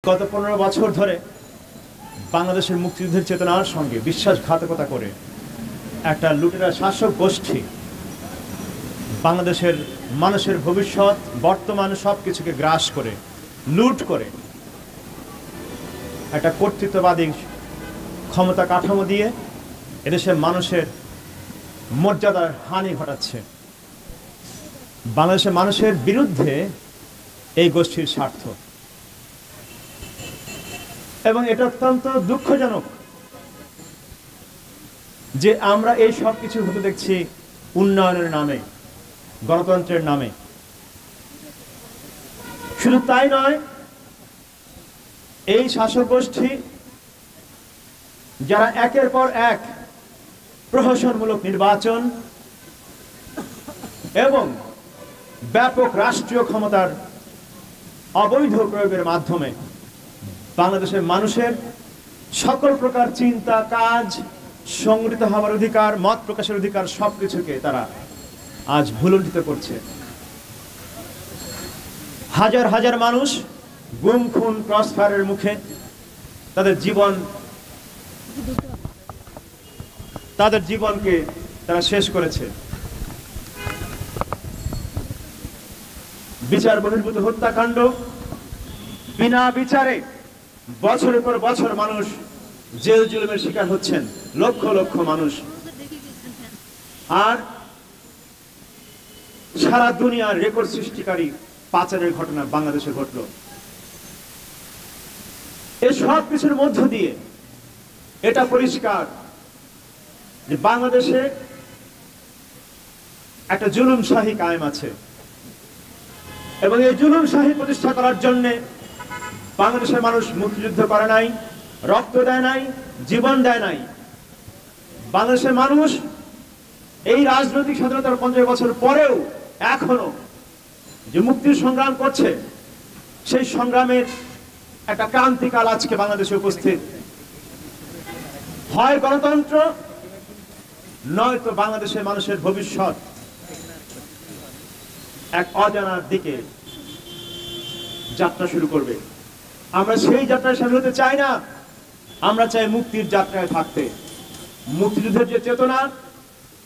গত 15 বছর ধরে বাংলাদেশের মুক্তিযুদ্ধের চেতনার সঙ্গে বিশ্বাসঘাতকতা করে একটা লুটেরা শাসক গোষ্ঠী বাংলাদেশের মানুষের ভবিষ্যৎ বর্তমান সবকিছুকে গ্রাস করে লুট করে একটা কর্তৃত্ববাদী ক্ষমতা কাঠামো দিয়ে এদেশের মানুষের মর্যাদার হানি ঘটাচ্ছে। বাংলাদেশের মানুষের বিরুদ্ধে এই গোষ্ঠীর স্বার্থ, এবং এটা অত্যন্ত দুঃখজনক যে আমরা এই সব কিছু হতে দেখছি উন্নয়নের নামে, গণতন্ত্রের নামে। শুধু তাই নয়, এই শাসক গোষ্ঠী যারা একের পর এক প্রহসনমূলক নির্বাচন এবং ব্যাপক রাষ্ট্রীয় ক্ষমতার অবৈধ প্রয়োগের মাধ্যমে বাংলাদেশের মানুষের সকল প্রকার চিন্তা, কাজ, সংগঠিত হওয়ার অধিকার, মত প্রকাশের অধিকার সবকিছুকে তারা আজ ভুলুণ্ঠিত করছে। হাজার হাজার মানুষ গুম, খুন, ক্রসফায়ারের মুখে তাদের জীবনকে তারা শেষ করেছে। বিচার বহির্ভূত হত্যাকাণ্ড, বিনা বিচারে বছরের পর বছর মানুষ জেল জুলুমের শিকার হচ্ছেন, লক্ষ লক্ষ মানুষ। আর সারা দুনিয়ার রেকর্ড সৃষ্টিকারী পাচারের ঘটনা বাংলাদেশে ঘটল। এই সব কিছুর মধ্য দিয়ে এটা পরিষ্কার যে বাংলাদেশে একটা জুলুমশাহী কায়েম আছে, এবং এই জুলুমশাহী প্রতিষ্ঠা করার জন্য বাংলাদেশের মানুষ মুক্তিযুদ্ধ করে নাই, রক্ত দেয় নাই, জীবন দেয় নাই। বাংলাদেশের মানুষ এই রাজনৈতিক স্বাধীনতার 50 বছর পরেও এখনো যে মুক্তির সংগ্রাম করছে, সেই সংগ্রামের একটা ক্রান্তিকাল আজকে বাংলাদেশে উপস্থিত। হয় গণতন্ত্র, নয়তো বাংলাদেশের মানুষের ভবিষ্যৎ এক অজানার দিকে যাত্রা শুরু করবে। আমরা সেই যাত্রায় সামিল হতে চাই না, আমরা চাই মুক্তির যাত্রায় থাকতে। মুক্তিযুদ্ধের যে চেতনা,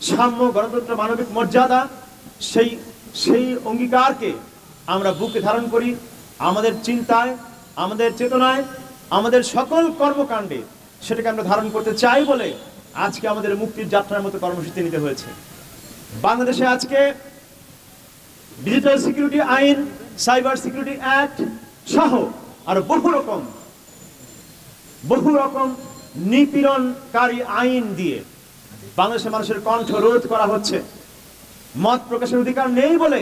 সাম্য, গণতন্ত্র, মানবিক মর্যাদা, সেই অঙ্গীকারকে আমরা বুকে ধারণ করি। আমাদের চিন্তায়, আমাদের চেতনায়, আমাদের সকল কর্মকাণ্ডে সেটাকে আমরা ধারণ করতে চাই বলে আজকে আমাদের মুক্তির যাত্রার মতো কর্মসূচি নিতে হয়েছে। বাংলাদেশে আজকে ডিজিটাল সিকিউরিটি আইন, সাইবার সিকিউরিটি অ্যাক্ট সহ আর বহু রকম নিপীড়নকারী আইন দিয়ে বাংলাদেশের মানুষের কণ্ঠ রোধ করা হচ্ছে। মত প্রকাশের অধিকার নেই বলে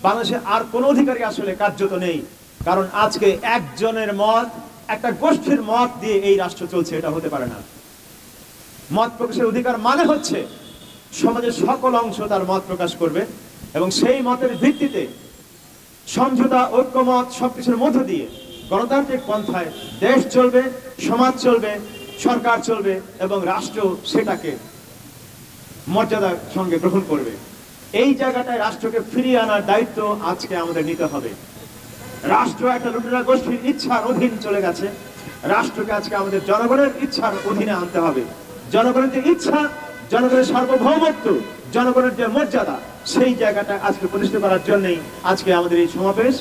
বাংলাদেশে আর কোনো অধিকারই আসলে কার্যত নেই। কারণ আজকে একজনের মত, একটা গোষ্ঠীর মত দিয়ে এই রাষ্ট্র চলছে, এটা হতে পারে না। মত প্রকাশের অধিকার মানে হচ্ছে সমাজের সকল অংশ তার মত প্রকাশ করবে, এবং সেই মতের ভিত্তিতে সমঝোতা, ঐক্যমত সবকিছুর মধ্য দিয়ে গণতান্ত্রিক পন্থায় দেশ চলবে, সমাজ চলবে, সরকার চলবে, এবং রাষ্ট্র সেটাকে মর্যাদার সঙ্গে গ্রহণ করবে। এই জায়গাটায় রাষ্ট্রকে ফিরিয়ে আনার দায়িত্ব আজকে আমাদের নিতে হবে। রাষ্ট্র একটা লুটেরা গোষ্ঠীর ইচ্ছার অধীন চলে গেছে। রাষ্ট্রকে আজকে আমাদের জনগণের ইচ্ছার অধীনে আনতে হবে। জনগণের যে ইচ্ছা, জনগণের সার্বভৌমত্ব, জনগণের যে মর্যাদা, সেই জায়গাটা আজকে প্রতিষ্ঠা করার জন্যই আজকে আমাদের এই সমাবেশ।